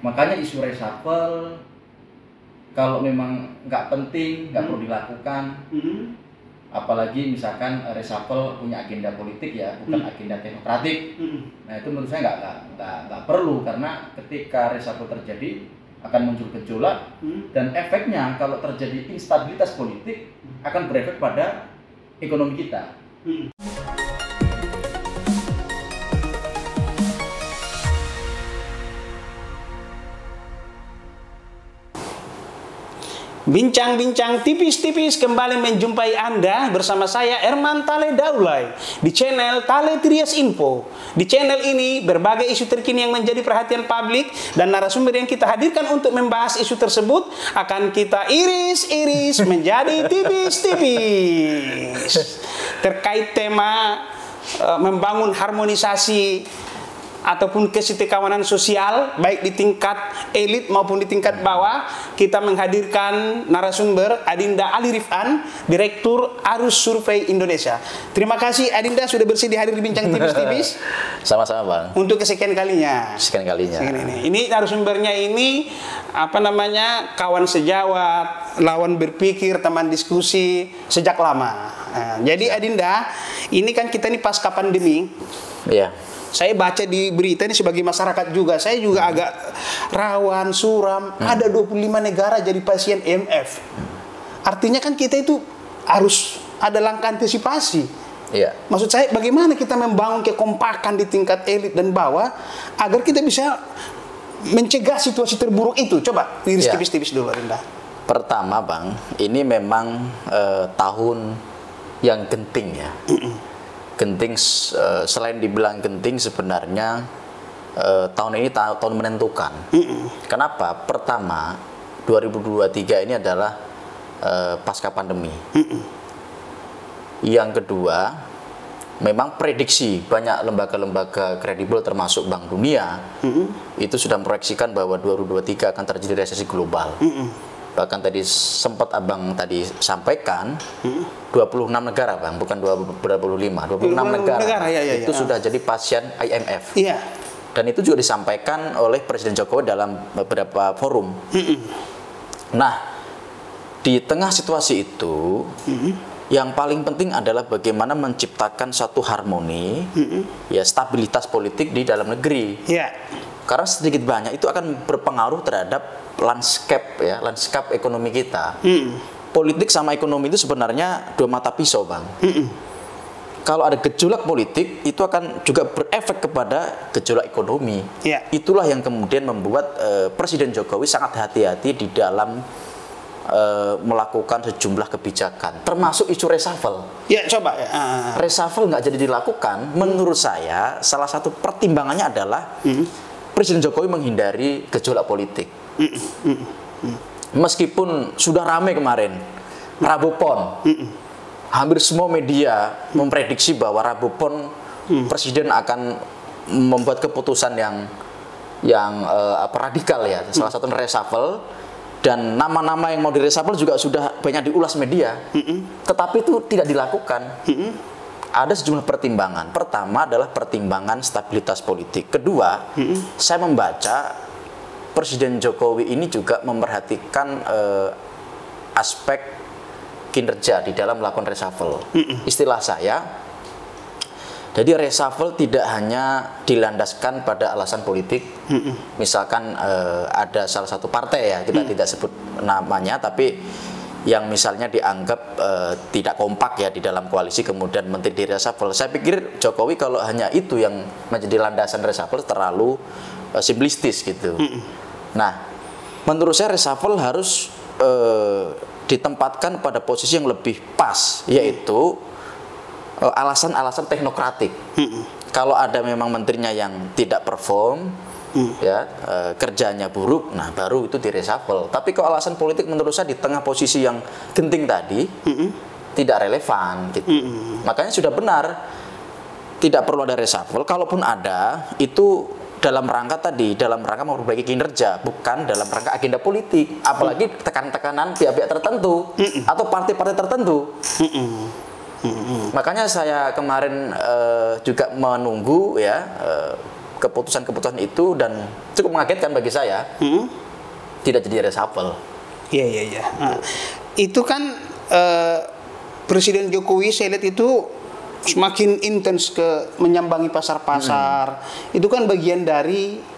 Makanya isu reshuffle kalau memang nggak penting, nggak perlu dilakukan. Apalagi misalkan reshuffle punya agenda politik ya, bukan agenda teknokratik. Nah itu menurut saya nggak perlu, karena ketika reshuffle terjadi akan muncul gejolak dan efeknya kalau terjadi instabilitas politik akan berefek pada ekonomi kita. Bincang-bincang tipis-tipis kembali menjumpai Anda bersama saya Erman Tale Daulay di channel Tale Trias Info. Di channel ini berbagai isu terkini yang menjadi perhatian publik dan narasumber yang kita hadirkan untuk membahas isu tersebut akan kita iris-iris menjadi tipis-tipis. Terkait tema membangun harmonisasi ataupun kesetikawanan sosial baik di tingkat elit maupun di tingkat bawah, kita menghadirkan narasumber Adinda Ali Rifan, Direktur Arus Survei Indonesia. Terima kasih Adinda sudah bersedia hadir di Bincang Tipis-Tipis. Sama-sama Bang. Untuk kesekian kalinya. Sekian kalinya. Ini narasumbernya ini kawan sejawat, lawan berpikir, teman diskusi sejak lama. Nah, jadi Adinda, ini kan kita ini pasca pandemi. Iya. Saya baca di berita ini sebagai masyarakat juga, saya juga agak rawan, suram. Ada 25 negara jadi pasien IMF. Artinya kan kita itu harus ada langkah antisipasi. Iya. Maksud saya bagaimana kita membangun kekompakan di tingkat elit dan bawah agar kita bisa mencegah situasi terburuk itu. Coba iris tipis-tipis dulu, Rinda. Pertama Bang, ini memang tahun yang genting ya. Genting, selain dibilang genting sebenarnya tahun ini tahun menentukan. Kenapa? Pertama, 2023 ini adalah pasca pandemi. Yang kedua, memang prediksi banyak lembaga-lembaga kredibel termasuk Bank Dunia itu sudah memproyeksikan bahwa 2023 akan terjadi resesi global. Bahkan tadi sempat Abang tadi sampaikan 26 negara Bang, bukan 25, 26 negara itu sudah jadi pasien IMF. Iya. Dan itu juga disampaikan oleh Presiden Jokowi dalam beberapa forum. Nah, di tengah situasi itu yang paling penting adalah bagaimana menciptakan satu harmoni, ya stabilitas politik di dalam negeri. Iya. Karena sedikit banyak itu akan berpengaruh terhadap landscape ekonomi kita. Politik sama ekonomi itu sebenarnya dua mata pisau Bang. Kalau ada gejolak politik itu akan juga berefek kepada gejolak ekonomi. Itulah yang kemudian membuat Presiden Jokowi sangat hati-hati di dalam melakukan sejumlah kebijakan, termasuk isu reshuffle. Ya, coba. Reshuffle nggak jadi dilakukan, menurut saya salah satu pertimbangannya adalah Presiden Jokowi menghindari gejolak politik. Meskipun sudah ramai kemarin Rabu Pon, hampir semua media memprediksi bahwa Rabu Pon Presiden akan membuat keputusan yang radikal ya, salah satu reshuffle, dan nama-nama yang mau direshuffle juga sudah banyak diulas media. Tetapi itu tidak dilakukan. Ada sejumlah pertimbangan. Pertama adalah pertimbangan stabilitas politik. Kedua, saya membaca Presiden Jokowi ini juga memperhatikan aspek kinerja di dalam melakukan reshuffle. Istilah saya, jadi reshuffle tidak hanya dilandaskan pada alasan politik. Misalkan ada salah satu partai ya, kita tidak sebut namanya, tapi yang misalnya dianggap tidak kompak ya di dalam koalisi, kemudian menteri di reshuffle. Saya pikir Jokowi kalau hanya itu yang menjadi landasan reshuffle terlalu simplistis gitu. Nah, menurut saya reshuffle harus ditempatkan pada posisi yang lebih pas, yaitu alasan-alasan teknokratik. Kalau ada memang menterinya yang tidak perform, ya kerjanya buruk, nah baru itu di reshuffle. Tapi kalau alasan politik menurut saya di tengah posisi yang genting tadi tidak relevan gitu. Makanya sudah benar tidak perlu ada reshuffle. Kalaupun ada, itu dalam rangka memperbaiki kinerja, bukan dalam rangka agenda politik, apalagi tekanan pihak-pihak tertentu atau partai-partai tertentu. Makanya saya kemarin juga menunggu ya keputusan-keputusan itu dan cukup mengagetkan bagi saya, tidak jadi reshuffle. Iya. Nah, itu kan Presiden Jokowi saya lihat itu semakin intens ke menyambangi pasar-pasar. Itu kan bagian dari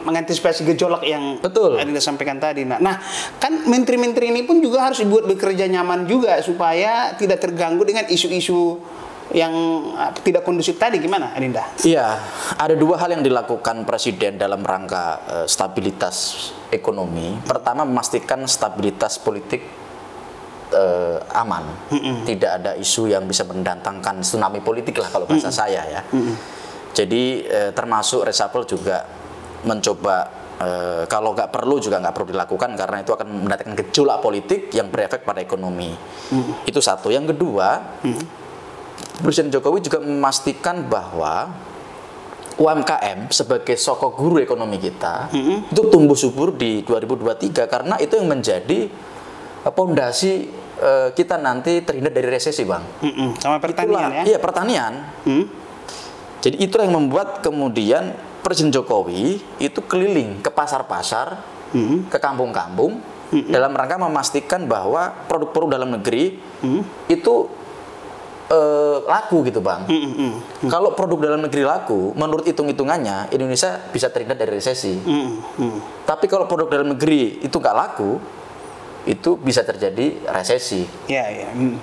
mengantisipasi gejolak yang Anda sampaikan tadi. Nah, kan menteri-menteri ini pun juga harus dibuat bekerja nyaman juga supaya tidak terganggu dengan isu-isu yang tidak kondusif tadi. Gimana, Adinda? Iya, ada dua hal yang dilakukan Presiden dalam rangka stabilitas ekonomi. Pertama, memastikan stabilitas politik aman. Tidak ada isu yang bisa mendatangkan tsunami politik lah kalau bahasa saya ya. Jadi termasuk reshuffle juga mencoba kalau nggak perlu juga nggak perlu dilakukan karena itu akan mendatangkan gejolak politik yang berefek pada ekonomi. Itu satu. Yang kedua, Presiden Jokowi juga memastikan bahwa UMKM sebagai sokok guru ekonomi kita itu tumbuh subur di 2023 karena itu yang menjadi pondasi kita nanti terhindar dari resesi, Bang. Sama pertanian. Iya, pertanian. Jadi itu yang membuat kemudian Presiden Jokowi itu keliling ke pasar-pasar, ke kampung-kampung dalam rangka memastikan bahwa produk-produk dalam negeri itu laku gitu, Bang. Kalau produk dalam negeri laku, menurut hitung-hitungannya Indonesia bisa terhindar dari resesi. Tapi kalau produk dalam negeri itu nggak laku, itu bisa terjadi resesi.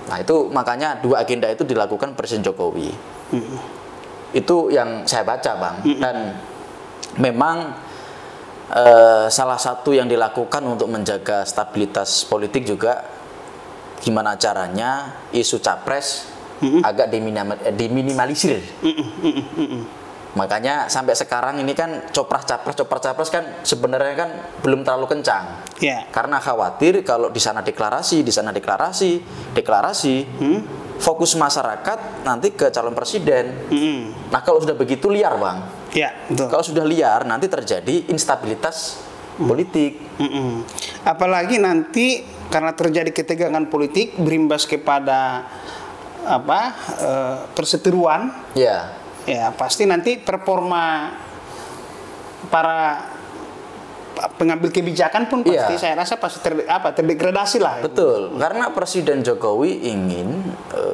Nah, itu makanya dua agenda itu dilakukan Presiden Jokowi. Itu yang saya baca, Bang. Dan memang salah satu yang dilakukan untuk menjaga stabilitas politik juga gimana caranya isu capres agak diminimalisir. Makanya sampai sekarang ini kan copras capres kan sebenarnya kan belum terlalu kencang. Karena khawatir kalau di sana deklarasi, fokus masyarakat nanti ke calon presiden. Nah, kalau sudah begitu liar, Bang. Betul. Kalau sudah liar nanti terjadi instabilitas politik. Apalagi nanti karena terjadi ketegangan politik berimbas kepada perseteruan. Ya, pasti nanti performa para pengambil kebijakan pun pasti saya rasa pasti terdegradasi lah. Betul, karena Presiden Jokowi ingin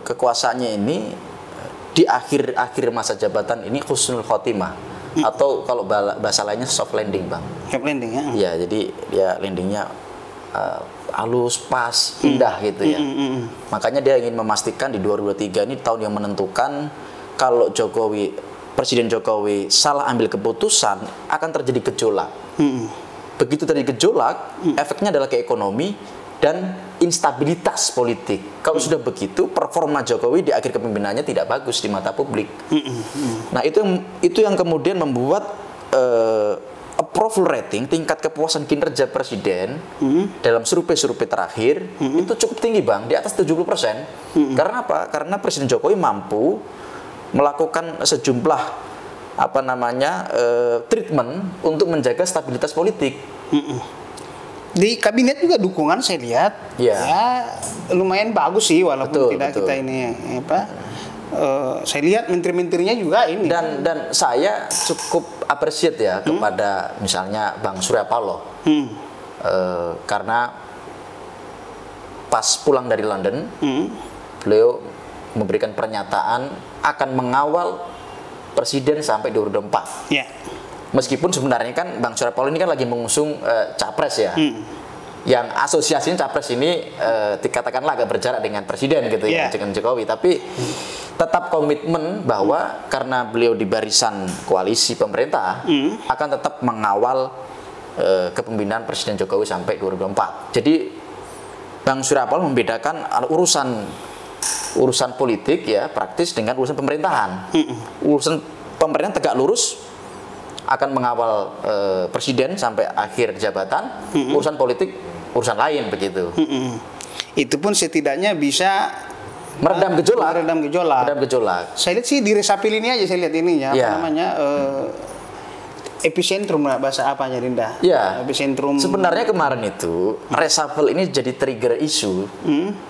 kekuasaannya ini di akhir masa jabatan ini husnul khotimah atau kalau bahasa lainnya soft landing, Bang. Soft landing ya. Ya, jadi ya landingnya halus, pas, indah gitu ya. Makanya dia ingin memastikan di 2023 ini tahun yang menentukan. Kalau Presiden Jokowi salah ambil keputusan akan terjadi gejolak. Begitu terjadi gejolak, efeknya adalah ke ekonomi dan instabilitas politik. Kalau sudah begitu, performa Jokowi di akhir kepemimpinannya tidak bagus di mata publik. Nah, itu yang kemudian membuat approval rating, tingkat kepuasan kinerja presiden dalam survei-survei terakhir itu cukup tinggi, Bang, di atas 70%. Karena apa? Karena Presiden Jokowi mampu melakukan sejumlah treatment untuk menjaga stabilitas politik. Di kabinet juga dukungan saya lihat ya lumayan bagus sih walaupun kita ini saya lihat menteri-menterinya juga ini dan saya cukup appreciate ya kepada misalnya Bang Surya Paloh karena pas pulang dari London beliau memberikan pernyataan akan mengawal presiden sampai 2024. Meskipun sebenarnya kan Bang Surya Paloh ini kan lagi mengusung capres ya. Yang asosiasinya capres ini dikatakanlah agak berjarak dengan presiden gitu ya, dengan Jokowi, tapi tetap komitmen bahwa karena beliau di barisan koalisi pemerintah akan tetap mengawal kepemimpinan Presiden Jokowi sampai 2024. Jadi Bang Surya Paloh membedakan urusan politik ya praktis dengan urusan pemerintahan. Urusan pemerintahan tegak lurus akan mengawal presiden sampai akhir jabatan. Urusan politik urusan lain begitu. Itu pun setidaknya bisa meredam gejolak. Saya lihat sih di resapil ini aja saya lihat ininya epicentrum bahasa apanya Dinda? Epicentrum. Sebenarnya kemarin itu reshuffle ini jadi trigger isu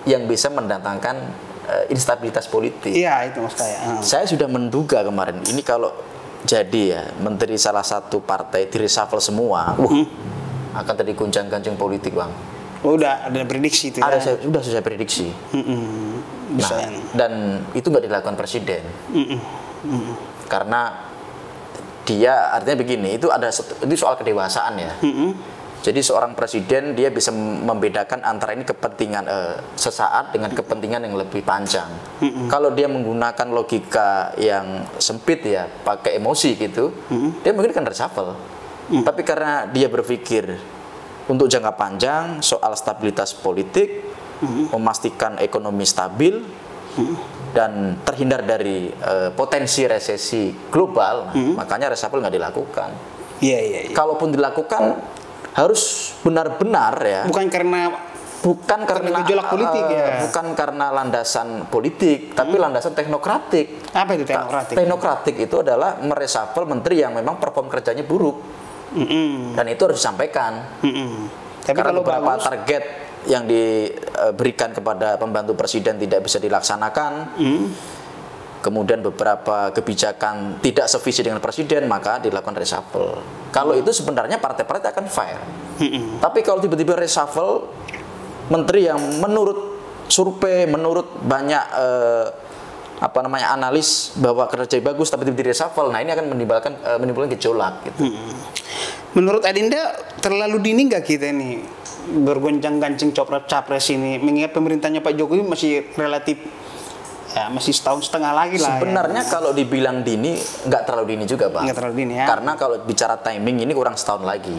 yang bisa mendatangkan instabilitas politik. Itu Mas Kaya. Saya sudah menduga kemarin ini kalau jadi ya menteri salah satu partai di reshuffle semua, akan terjadi gonjang-ganjing politik, Bang. Oh, udah ada prediksi itu ya? Sudah saya prediksi. Bisa, Nah, dan itu nggak dilakukan presiden. Karena dia artinya begini, itu soal kedewasaan ya. Jadi seorang presiden dia bisa membedakan antara ini kepentingan sesaat dengan kepentingan yang lebih panjang. Kalau dia menggunakan logika yang sempit ya, pakai emosi gitu, dia mungkin akan reshuffle. Tapi karena dia berpikir untuk jangka panjang soal stabilitas politik, memastikan ekonomi stabil dan terhindar dari potensi resesi global, makanya reshuffle nggak dilakukan. Iya. Kalaupun dilakukan harus benar-benar ya. Bukan karena gejolak politik ya. Bukan karena landasan politik, tapi landasan teknokratik. Apa itu teknokratik? Teknokratik itu adalah mereshuffle menteri yang memang perform kerjanya buruk. Dan itu harus disampaikan. Tapi karena kalau beberapa bagus, target yang diberikan kepada pembantu presiden tidak bisa dilaksanakan. Kemudian beberapa kebijakan tidak sevisi dengan presiden, maka dilakukan reshuffle. Kalau itu sebenarnya partai-partai akan fair. Tapi kalau tiba-tiba reshuffle menteri yang menurut survei, menurut banyak analis bahwa kerja bagus tapi tiba-tiba reshuffle, nah ini akan menimbulkan gejolak gitu. Menurut Adinda terlalu dini nggak kita ini bergoncang-gancing capres ini, mengingat pemerintahnya Pak Jokowi masih relatif ya, masih setahun setengah lagi lah. Sebenarnya ya. kalau dibilang dini, nggak terlalu dini juga, Bang. Nggak terlalu dini ya. Karena kalau bicara timing ini kurang setahun lagi.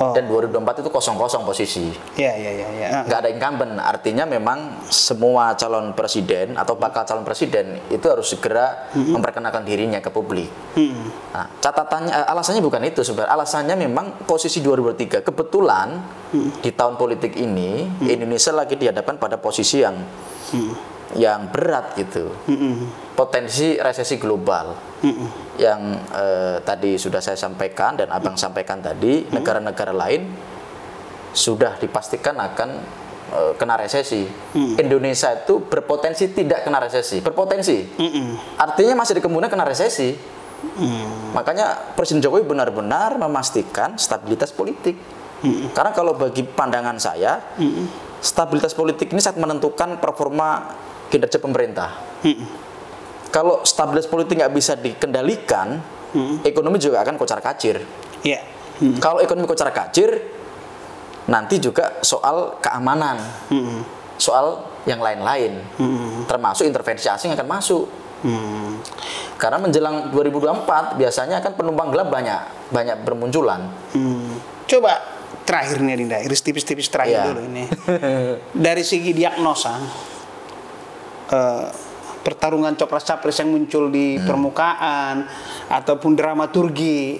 Dan 2024 itu kosong-kosong posisi. Iya. Nggak ada incumbent. Artinya memang semua calon presiden atau bakal calon presiden itu harus segera memperkenalkan dirinya ke publik. Nah, catatannya, alasannya bukan itu sebenarnya. Alasannya memang posisi 2023. Kebetulan di tahun politik ini Indonesia lagi dihadapkan pada posisi yang berat gitu, potensi resesi global yang tadi sudah saya sampaikan dan abang sampaikan tadi, negara-negara lain sudah dipastikan akan kena resesi. Indonesia itu berpotensi tidak kena resesi, berpotensi, artinya masih ada kemungkinan kena resesi. Makanya Presiden Jokowi benar-benar memastikan stabilitas politik. Karena kalau bagi pandangan saya, stabilitas politik ini sangat menentukan performa kinerja pemerintah. Kalau stabilitas politik nggak bisa dikendalikan, ekonomi juga akan kocar-kacir. Kalau ekonomi kocar-kacir, nanti juga soal keamanan, soal yang lain-lain, termasuk intervensi asing akan masuk. Karena menjelang 2024 biasanya akan penumpang gelap banyak bermunculan. Coba terakhir nih Dinda, iris tipis-tipis terakhir dulu ini. Dari segi diagnosa, pertarungan capres-capres yang muncul di permukaan ataupun dramaturgi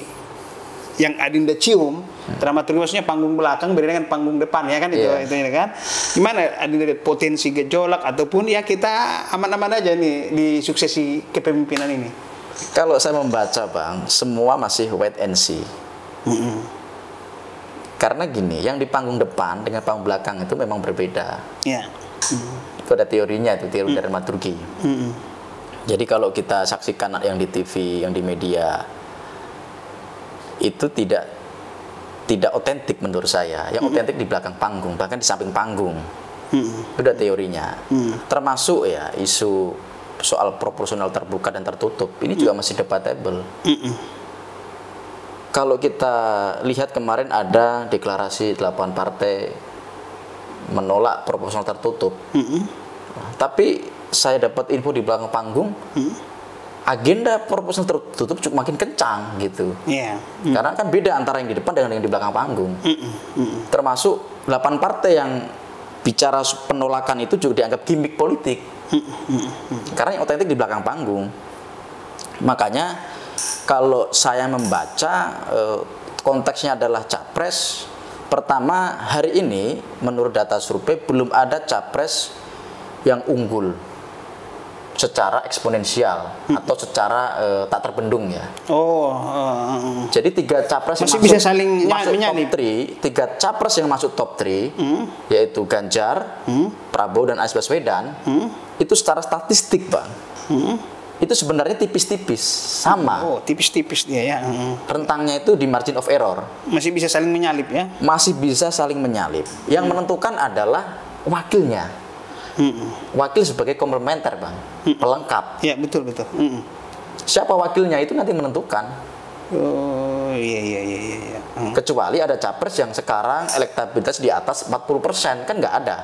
yang Adinda cium, dramaturgi maksudnya panggung belakang beda dengan panggung depan ya kan, itu kan. Gimana Adinda lihat potensi gejolak ataupun ya kita aman-aman aja nih di suksesi kepemimpinan ini? Kalau saya membaca, Bang, semua masih wait and see. Karena gini, yang di panggung depan dengan panggung belakang itu memang berbeda. Itu ada teorinya, itu teori dramaturgi. Jadi kalau kita saksikan yang di TV, yang di media, itu tidak otentik menurut saya. Yang otentik di belakang panggung, bahkan di samping panggung. Itu ada teorinya. Termasuk ya isu soal proporsional terbuka dan tertutup. Ini juga masih debatable. Kalau kita lihat kemarin ada deklarasi 8 partai menolak proporsional tertutup. Tapi saya dapat info di belakang panggung, agenda proporsional tertutup cuma makin kencang gitu. Karena kan beda antara yang di depan dengan yang di belakang panggung. Termasuk 8 partai yang bicara penolakan itu juga dianggap gimmick politik. Karena yang otentik di belakang panggung. Makanya kalau saya membaca konteksnya adalah capres. Pertama, hari ini menurut data survei belum ada capres yang unggul secara eksponensial atau secara tak terbendung ya. Jadi 3 capres masih yang bisa saling masuk top 3, 3 capres yang masuk top 3 yaitu Ganjar, Prabowo dan Anies Baswedan, itu secara statistik, Bang. itu sebenarnya tipis-tipis, sama. Oh, tipis-tipis dia ya. Rentangnya itu di margin of error. Masih bisa saling menyalip ya? Masih bisa saling menyalip. Yang menentukan adalah wakilnya. Wakil sebagai komplementer, Bang. Pelengkap. Ya, betul. Siapa wakilnya itu nanti menentukan. Oh, iya. Kecuali ada capres yang sekarang elektabilitas di atas 40%, kan nggak ada.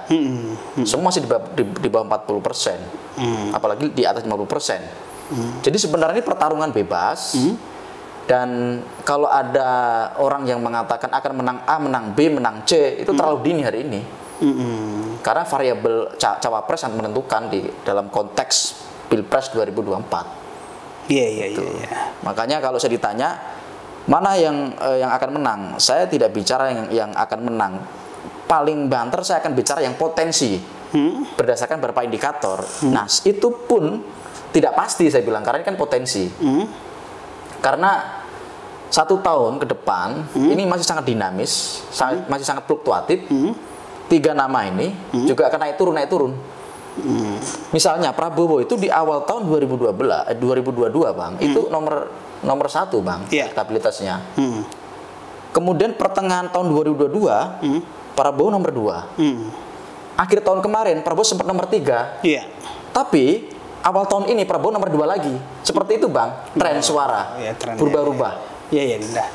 Semua masih di bawah 40%. Apalagi di atas 50%. Jadi sebenarnya ini pertarungan bebas. Dan kalau ada orang yang mengatakan akan menang A, menang B, menang C, itu terlalu dini hari ini. Karena variabel cawapres yang menentukan di dalam konteks Pilpres 2024. Iya. Makanya kalau saya ditanya mana yang akan menang, saya tidak bicara yang akan menang. Paling banter saya akan bicara yang potensi berdasarkan beberapa indikator. Nah, itu pun tidak pasti saya bilang, karena ini kan potensi. Karena 1 tahun ke depan ini masih sangat dinamis, masih sangat fluktuatif. 3 nama ini juga akan naik turun. Misalnya Prabowo itu di awal tahun 2022 Bang, itu nomor 1 Bang, elektabilitasnya. Kemudian pertengahan tahun 2022 Prabowo nomor 2. Akhir tahun kemarin Prabowo sempat nomor 3. Tapi awal tahun ini Prabowo nomor 2 lagi. Seperti itu Bang, tren suara berubah-ubah. Iya Dinda.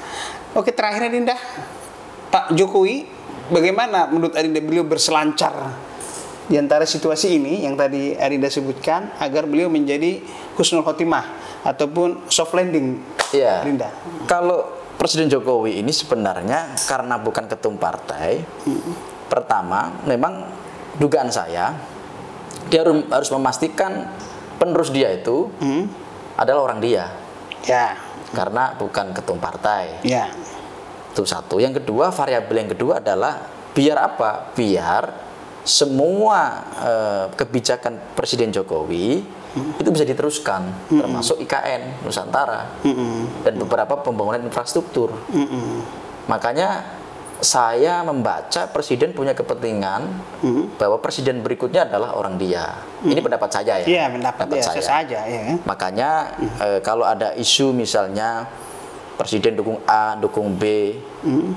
Oke, terakhirnya Dinda, Pak Jokowi bagaimana menurut Adinda beliau berselancar di antara situasi ini yang tadi Adinda sebutkan agar beliau menjadi husnul khotimah ataupun soft landing? Iya. Adinda. Kalau Presiden Jokowi ini sebenarnya karena bukan ketum partai, pertama memang dugaan saya dia harus memastikan penerus dia itu adalah orang dia. Ya. Karena bukan ketum partai. Ya. Itu satu. Yang kedua, variabel yang kedua adalah biar apa? Biar semua kebijakan Presiden Jokowi itu bisa diteruskan, termasuk IKN Nusantara dan beberapa pembangunan infrastruktur. Makanya saya membaca Presiden punya kepentingan bahwa Presiden berikutnya adalah orang dia. Ini pendapat saya ya. Iya, pendapat saya saja. Ya. Makanya kalau ada isu misalnya Presiden dukung A, dukung B,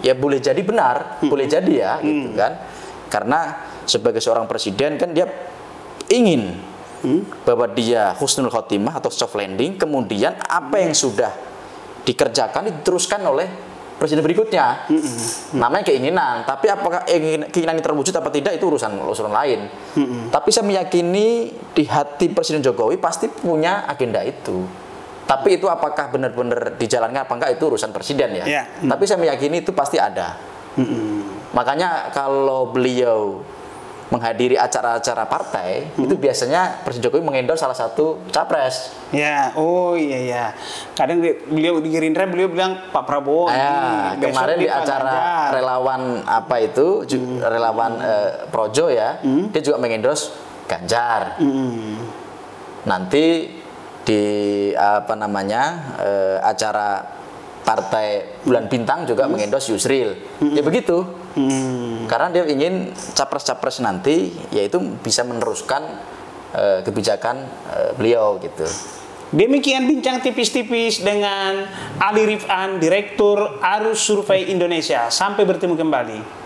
ya boleh jadi benar, boleh jadi ya, gitu kan. Karena sebagai seorang presiden kan dia ingin bahwa dia husnul khotimah atau soft landing, kemudian apa yang sudah dikerjakan diteruskan oleh presiden berikutnya. Namanya keinginan, tapi apakah keinginan ini terwujud apa tidak itu urusan lain. Tapi saya meyakini di hati Presiden Jokowi pasti punya agenda itu. Tapi itu apakah benar-benar dijalankan apa enggak itu urusan presiden ya. Tapi saya meyakini itu pasti ada. Makanya kalau beliau menghadiri acara-acara partai, itu biasanya Presiden Jokowi mengendorse salah satu capres. Ya, oh iya. Kadang beliau di Gerindra beliau bilang Pak Prabowo. Kemarin di acara relawan apa itu, relawan Projo ya, dia juga mengendorse Ganjar. Nanti di acara Partai Bulan Bintang juga mengendorse Yusril. Ya begitu. Karena dia ingin capres-capres nanti yaitu bisa meneruskan kebijakan beliau gitu. Demikian bincang tipis-tipis dengan Ali Rifan, Direktur Arus Survei Indonesia. Sampai bertemu kembali.